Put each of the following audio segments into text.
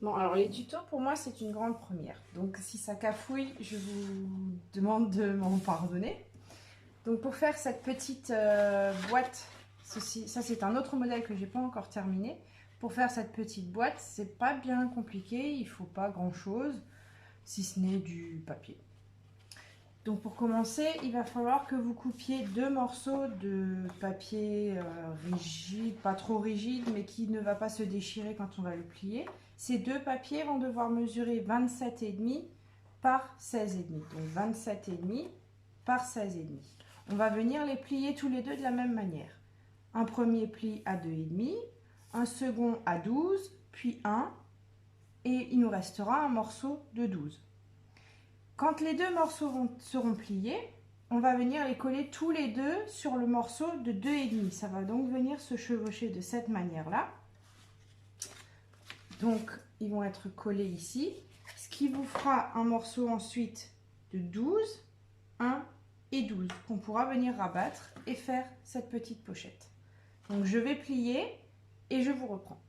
Bon, alors les tutos, pour moi, c'est une grande première. Donc, si ça cafouille, je vous demande de m'en pardonner. Donc, pour faire cette petite boîte, ça c'est un autre modèle que j'ai pas encore terminé. Pour faire cette petite boîte, c'est pas bien compliqué, il faut pas grand chose, si ce n'est du papier. Donc pour commencer, il va falloir que vous coupiez 2 morceaux de papier rigide, pas trop rigide, mais qui ne va pas se déchirer quand on va le plier. Ces 2 papiers vont devoir mesurer 27,5 par 16,5. Donc 27,5 par 16,5. On va venir les plier tous les deux de la même manière. Un premier pli à 2,5, un second à 12, puis un, et il nous restera un morceau de 12. Quand les 2 morceaux seront pliés, on va venir les coller tous les deux sur le morceau de 2,5. Ça va donc venir se chevaucher de cette manière-là. Donc, ils vont être collés ici. Ce qui vous fera un morceau ensuite de 12, 1 et 12 qu'on pourra venir rabattre et faire cette petite pochette. Donc, je vais plier et je vous reprends.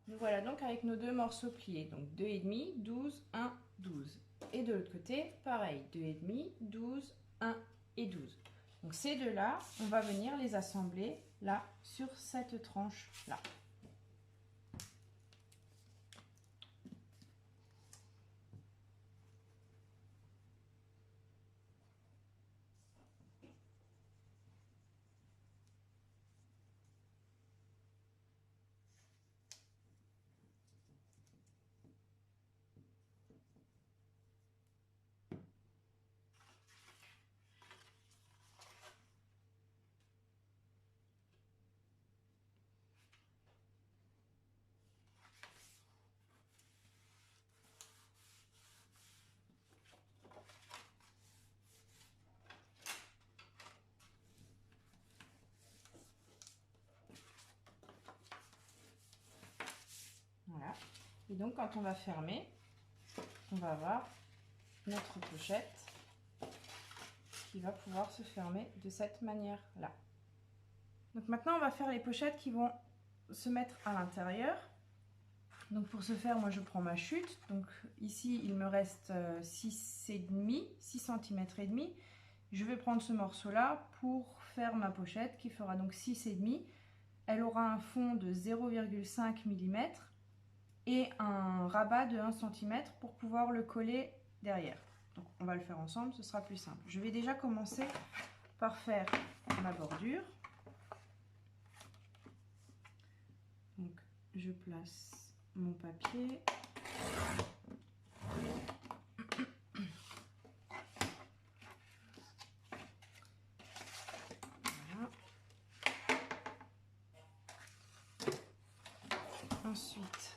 Nous voilà donc avec nos 2 morceaux pliés. Donc, 2,5, 12, 1, 12. Et de l'autre côté, pareil, 2,5, 12, 1 et 12. Donc ces deux-là, on va venir les assembler là, sur cette tranche-là. Voilà. Et donc quand on va fermer, on va avoir notre pochette qui va pouvoir se fermer de cette manière-là. Donc maintenant, on va faire les pochettes qui vont se mettre à l'intérieur. Donc pour ce faire, moi je prends ma chute. Donc ici, il me reste 6,5, 6 cm et demi. Je vais prendre ce morceau-là pour faire ma pochette qui fera donc 6,5. Elle aura un fond de 0,5 mm et un rabat de 1 cm pour pouvoir le coller derrière. Donc on va le faire ensemble, ce sera plus simple. Je vais déjà commencer par faire ma bordure. Donc je place mon papier. Voilà. Ensuite,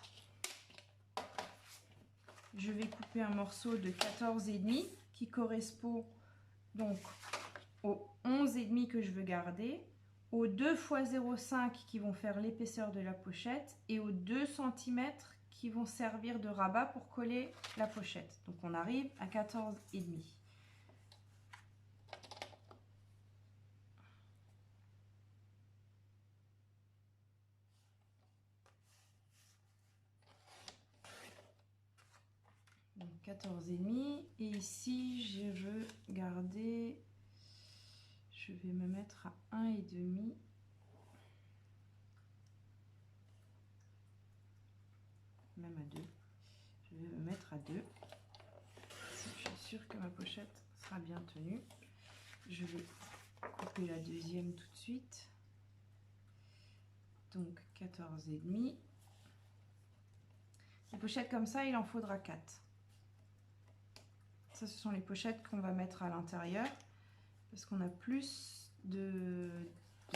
je vais couper un morceau de 14,5 qui correspond donc aux 11,5 que je veux garder, aux 2 x 0,5 qui vont faire l'épaisseur de la pochette et aux 2 cm qui vont servir de rabat pour coller la pochette. Donc on arrive à 14,5. Donc 14,5 et ici je veux garder, je vais me mettre à 1,5. Même à 2. Je vais me mettre à 2. Si je suis sûre que ma pochette sera bien tenue. Je vais couper la deuxième tout de suite. Donc 14,5. Les pochettes comme ça, il en faudra 4. Ça, ce sont les pochettes qu'on va mettre à l'intérieur parce qu'on a plus de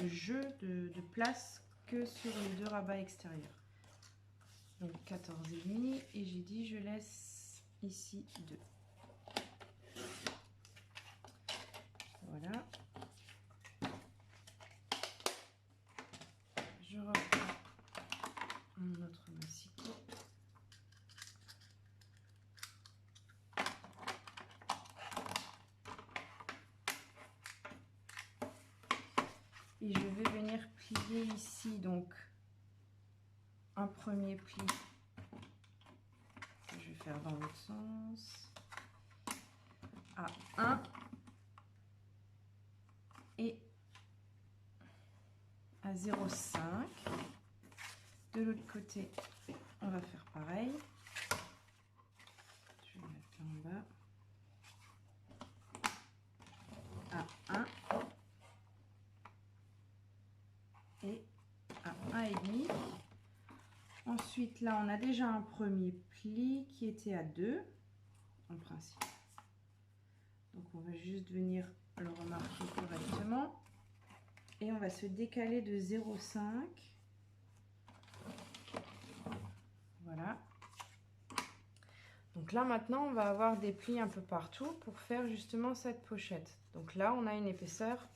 jeu, de place que sur les 2 rabats extérieurs. Donc 14,5 et j'ai dit je laisse ici 2. Voilà. Je reprends mon autre massicot. Et je vais venir plier ici donc un premier pli faire dans l'autre sens. À 1 et à 0,5. De l'autre côté, on va faire pareil. Je vais mettre là en bas. À 1 et à 1,5. Ensuite, là, on a déjà un premier pli qui était à 2 en principe. Donc, on va juste venir le remarquer correctement. Et on va se décaler de 0,5. Voilà. Donc là, maintenant, on va avoir des plis un peu partout pour faire justement cette pochette. Donc là, on a une épaisseur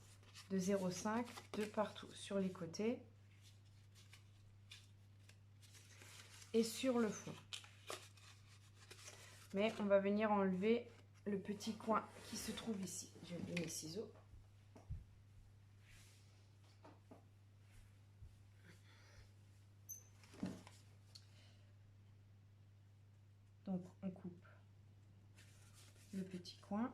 de 0,5 de partout, sur les côtés et sur le fond. Mais on va venir enlever le petit coin qui se trouve ici. J'ai oublié mes ciseaux. Donc on coupe le petit coin.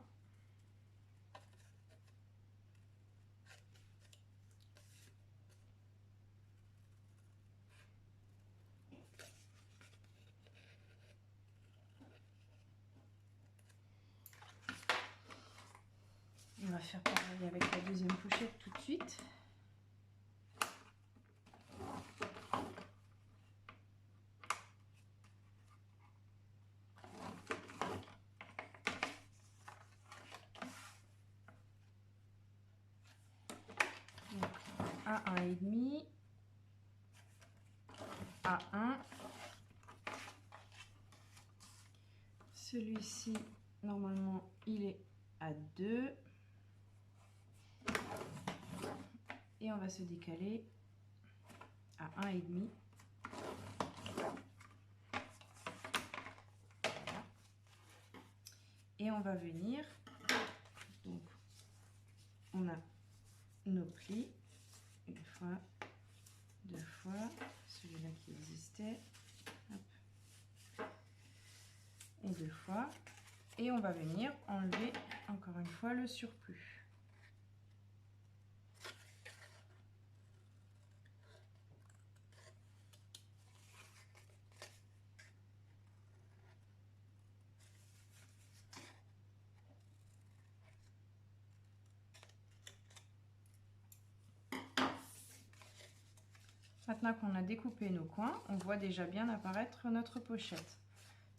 On va faire pareil avec la deuxième pochette tout de suite. Donc, à 1,5, à 1. Celui-ci, normalement, il est à 2. Et on va se décaler à 1,5. Et on va venir, donc on a nos plis, une fois, deux fois, celui-là qui existait, hop, et deux fois, et on va venir enlever encore une fois le surplus. Maintenant qu'on a découpé nos coins, on voit déjà bien apparaître notre pochette.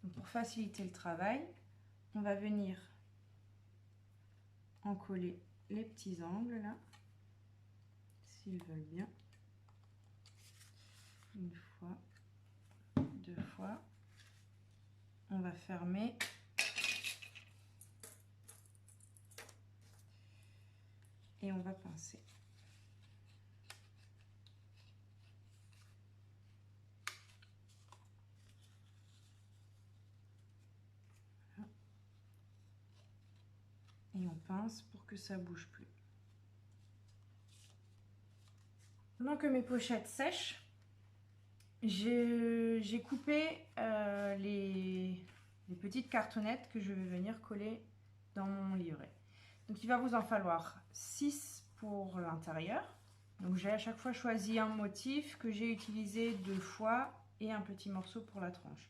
Donc pour faciliter le travail, on va venir en coller les petits angles là, s'ils veulent bien. Une fois, deux fois. On va fermer. Et on va pincer. Et on pince pour que ça bouge plus. Pendant que mes pochettes sèchent, j'ai coupé les petites cartonnettes que je vais venir coller dans mon livret. Donc il va vous en falloir 6 pour l'intérieur. Donc j'ai à chaque fois choisi un motif que j'ai utilisé 2 fois et un petit morceau pour la tranche.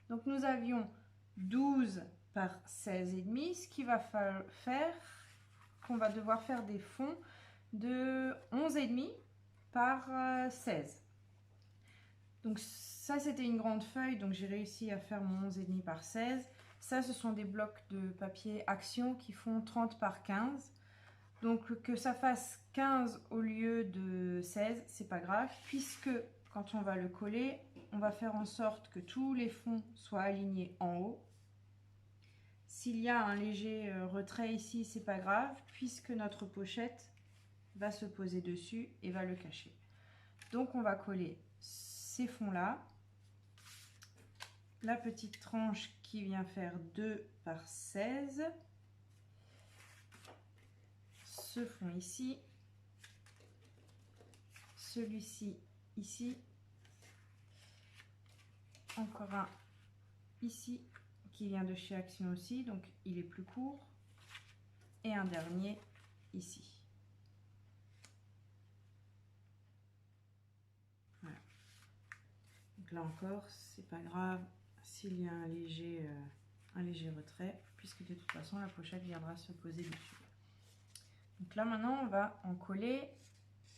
Donc nous avions 12 par 16,5, ce qui va faire qu'on va devoir faire des fonds de 11,5 par 16. Donc ça c'était une grande feuille, donc j'ai réussi à faire mon 11,5 par 16. Ça ce sont des blocs de papier Action qui font 30 par 15. Donc que ça fasse 15 au lieu de 16, c'est pas grave, puisque quand on va le coller, on va faire en sorte que tous les fonds soient alignés en haut. S'il y a un léger retrait ici, c'est pas grave, puisque notre pochette va se poser dessus et va le cacher. Donc on va coller ces fonds-là, la petite tranche qui vient faire 2 par 16, ce fond ici, celui-ci ici, encore un ici qui vient de chez Action aussi, donc il est plus court. Et un dernier ici. Voilà. Donc là encore, c'est pas grave s'il y a un léger retrait, puisque de toute façon la pochette viendra se poser dessus. Donc là maintenant, on va en coller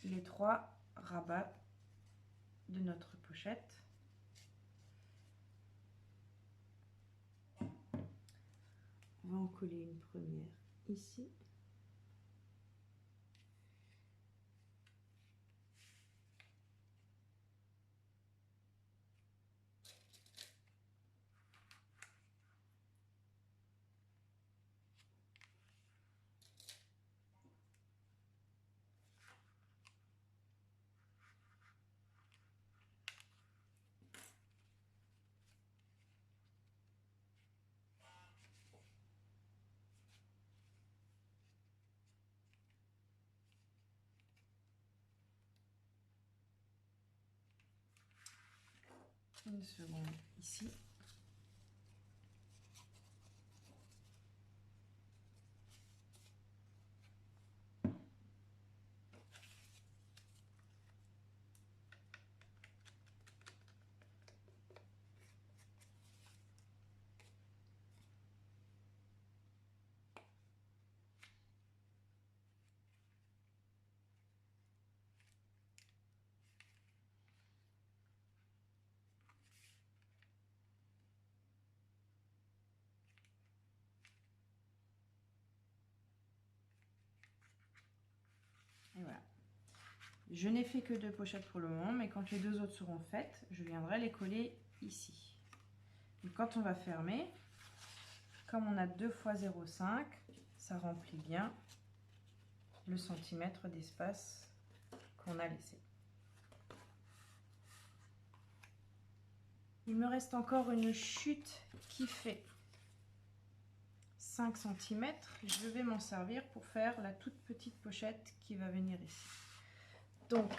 les 3 rabats de notre pochette. On va en coller une première ici. Une seconde ici. Et voilà. Je n'ai fait que 2 pochettes pour le moment, mais quand les 2 autres seront faites, je viendrai les coller ici. Et quand on va fermer, comme on a 2 fois 0,5, ça remplit bien le centimètre d'espace qu'on a laissé. Il me reste encore une chute qui fait 5 cm. Je vais m'en servir pour faire la toute petite pochette qui va venir ici. Donc,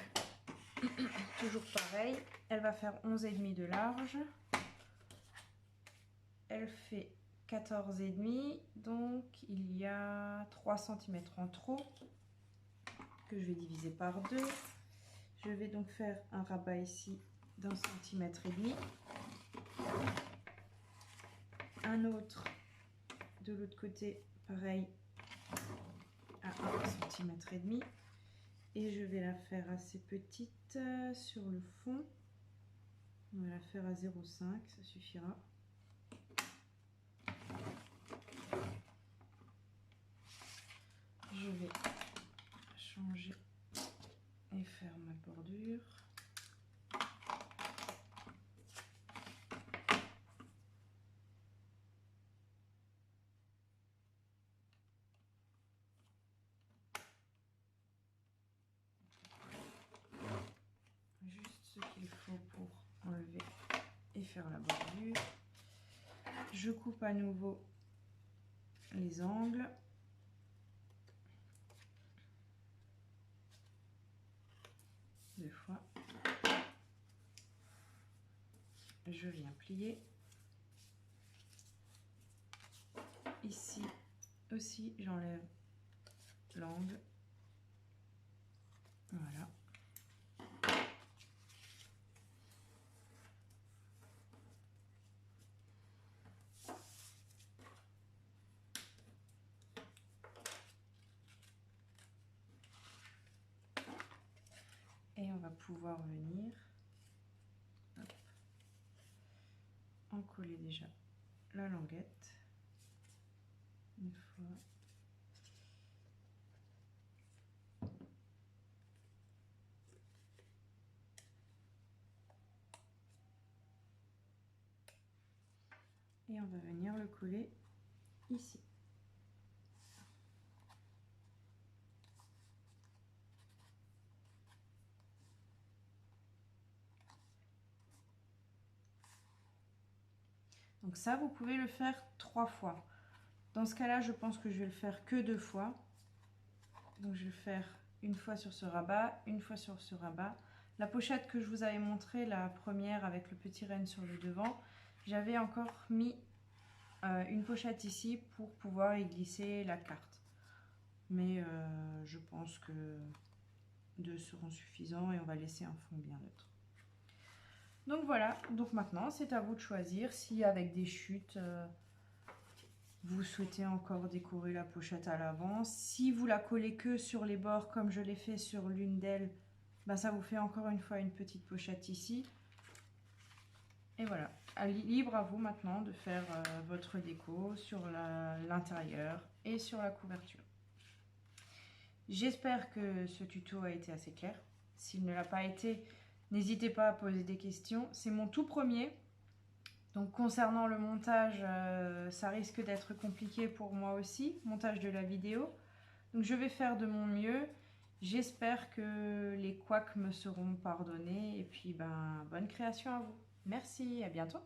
toujours pareil, elle va faire 11,5 de large. Elle fait 14,5, donc il y a 3 cm en trop que je vais diviser par 2. Je vais donc faire un rabat ici d'1,5 cm. Un autre de l'autre côté, pareil, à 1,5 cm. Et je vais la faire assez petite sur le fond. On va la faire à 0,5, ça suffira. Je vais changer et faire ma bordure. Juste ce qu'il faut pour enlever et faire la bordure. Je coupe à nouveau les angles. Deux fois. Je viens plier. Ici aussi, j'enlève l'angle. Voilà. Et on va pouvoir venir en coller déjà la languette une fois. Et on va venir le coller ici. Donc ça, vous pouvez le faire 3 fois. Dans ce cas-là, je pense que je vais le faire que 2 fois. Donc je vais faire une fois sur ce rabat, une fois sur ce rabat. La pochette que je vous avais montrée, la première avec le petit renne sur le devant, j'avais encore mis une pochette ici pour pouvoir y glisser la carte. Mais je pense que 2 seront suffisants et on va laisser un fond bien neutre. Donc voilà, donc maintenant c'est à vous de choisir si avec des chutes vous souhaitez encore décorer la pochette à l'avant. Si vous la collez que sur les bords comme je l'ai fait sur l'une d'elles, ben ça vous fait encore une fois une petite pochette ici. Et voilà, libre à vous maintenant de faire votre déco sur l'intérieur et sur la couverture. J'espère que ce tuto a été assez clair. S'il ne l'a pas été, n'hésitez pas à poser des questions. C'est mon tout premier. Donc concernant le montage, ça risque d'être compliqué pour moi aussi, montage de la vidéo. Donc je vais faire de mon mieux. J'espère que les couacs me seront pardonnés. Et puis bonne création à vous. Merci, à bientôt.